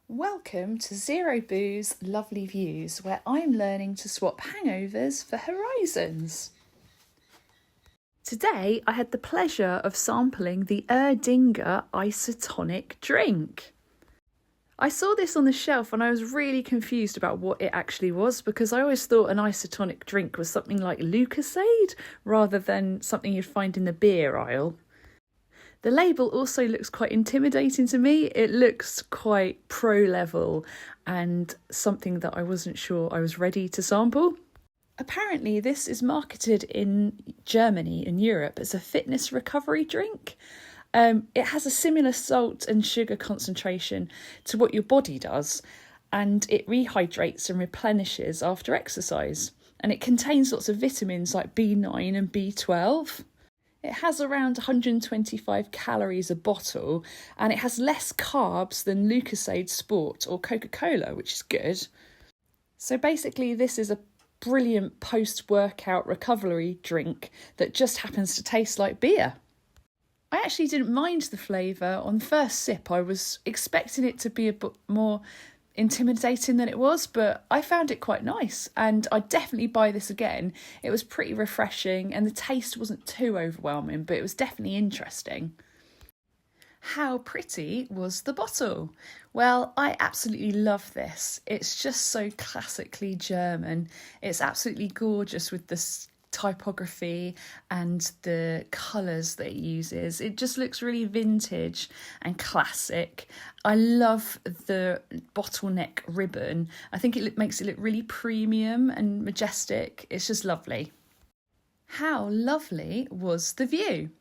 Welcome to Zero Booze Lovely Views, where I'm learning to swap hangovers for horizons. Today I had the pleasure of sampling the Erdinger isotonic drink. I saw this on the shelf and I was really confused about what it actually was, because I always thought an isotonic drink was something like Lucozade rather than something you'd find in the beer aisle. The label also looks quite intimidating to me. It looks quite pro-level and something that I wasn't sure I was ready to sample. Apparently this is marketed in Germany and Europe as a fitness recovery drink. It has a similar salt and sugar concentration to what your body does, and it rehydrates and replenishes after exercise. And it contains lots of vitamins like B9 and B12. It has around 125 calories a bottle, and it has less carbs than Lucozade Sport or Coca-Cola, which is good. So basically this is a brilliant post-workout recovery drink that just happens to taste like beer. I actually didn't mind the flavour. On first sip I was expecting it to be a bit more intimidating than it was, but I found it quite nice and I'd definitely buy this again. It was pretty refreshing and the taste wasn't too overwhelming, but it was definitely interesting. How pretty was the bottle? Well, I absolutely love this. It's just so classically German. It's absolutely gorgeous with this typography and the colours that it uses. It just looks really vintage and classic. I love the bottleneck ribbon. I think it makes it look really premium and majestic. It's just lovely. How lovely was the view?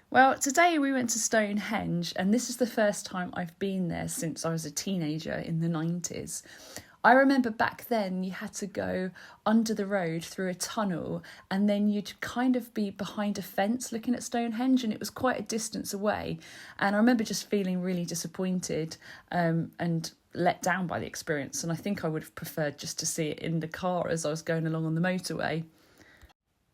Well, today we went to Stonehenge, and this is the first time I've been there since I was a teenager in the 90s. I remember back then you had to go under the road through a tunnel and then you'd kind of be behind a fence looking at Stonehenge, and it was quite a distance away. And I remember just feeling really disappointed and let down by the experience. And I think I would have preferred just to see it in the car as I was going along on the motorway.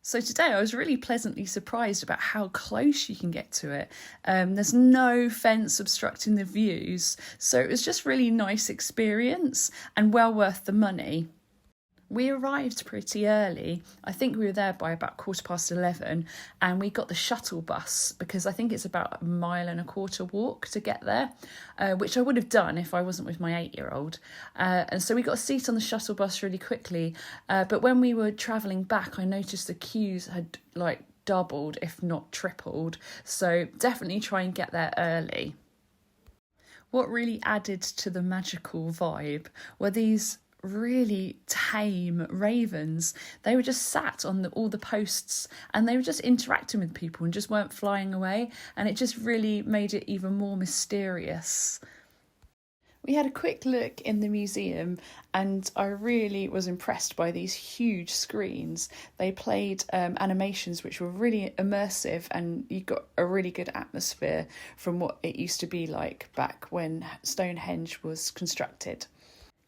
So today I was really pleasantly surprised about how close you can get to it. There's no fence obstructing the views, so it was just really nice experience and well worth the money. We arrived pretty early. I think we were there by about 11:15, and we got the shuttle bus because I think it's about 1.25 mile walk to get there, which I would have done if I wasn't with my 8-year-old. And so we got a seat on the shuttle bus really quickly. But when we were travelling back, I noticed the queues had doubled, if not tripled. So definitely try and get there early. What really added to the magical vibe were these really tame ravens. They were just sat on all the posts and they were just interacting with people and just weren't flying away, and it just really made it even more mysterious. We had a quick look in the museum and I really was impressed by these huge screens. They played animations which were really immersive, and you got a really good atmosphere from what it used to be like back when Stonehenge was constructed.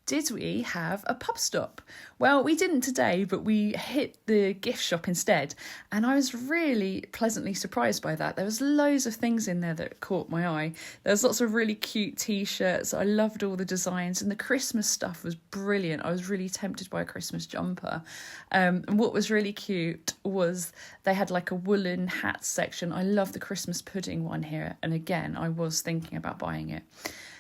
Did we have a pub stop? Well, we didn't today, but we hit the gift shop instead, and I was really pleasantly surprised by that. There was loads of things in there that caught my eye. There was lots of really cute t-shirts. I loved all the designs, and the Christmas stuff was brilliant. I was really tempted by a Christmas jumper. And what was really cute was they had like a woolen hat section. I love the Christmas pudding one here, and again, I was thinking about buying it.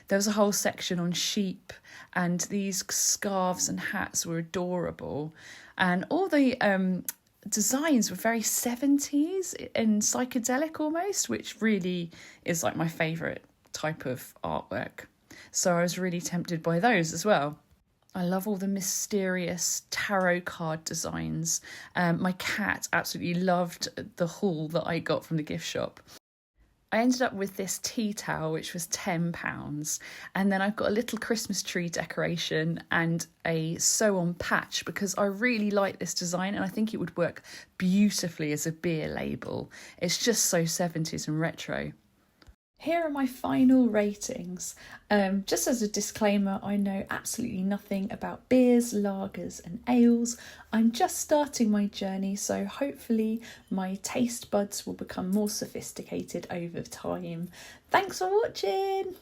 There was a whole section on sheep, and these scarves and hats were adorable. And all the designs were very 70s and psychedelic almost, which really is like my favourite type of artwork. So I was really tempted by those as well. I love all the mysterious tarot card designs. My cat absolutely loved the haul that I got from the gift shop. I ended up with this tea towel, which was £10. And then I've got a little Christmas tree decoration and a sew-on patch because I really like this design and I think it would work beautifully as a beer label. It's just so 70s and retro. Here are my final ratings. Just as a disclaimer, I know absolutely nothing about beers, lagers and ales. I'm just starting my journey, so hopefully my taste buds will become more sophisticated over time. Thanks for watching!